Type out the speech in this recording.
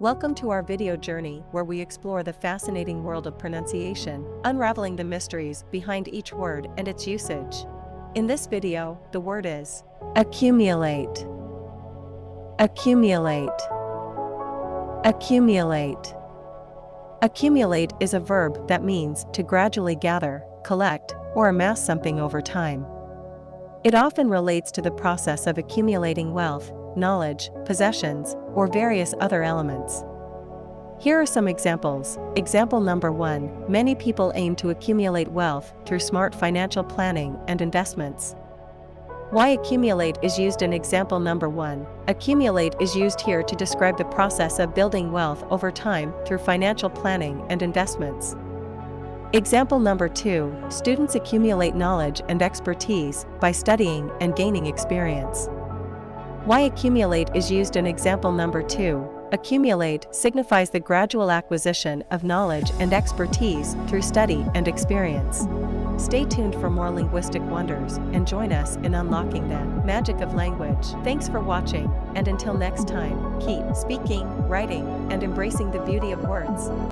Welcome to our video journey where we explore the fascinating world of pronunciation, unraveling the mysteries behind each word and its usage. In this video, the word is accumulate. Accumulate. Accumulate. Accumulate is a verb that means to gradually gather, collect, or amass something over time. It often relates to the process of accumulating wealth, knowledge, possessions, or various other elements. Here are some examples. Example number 1. Many people aim to accumulate wealth through smart financial planning and investments. Why accumulate is used in example number 1. Accumulate is used here to describe the process of building wealth over time through financial planning and investments. Example number 2. Students accumulate knowledge and expertise by studying and gaining experience. Why accumulate is used in example number 2. Accumulate signifies the gradual acquisition of knowledge and expertise through study and experience. Stay tuned for more linguistic wonders and join us in unlocking the magic of language. Thanks for watching, and until next time, keep speaking, writing, and embracing the beauty of words.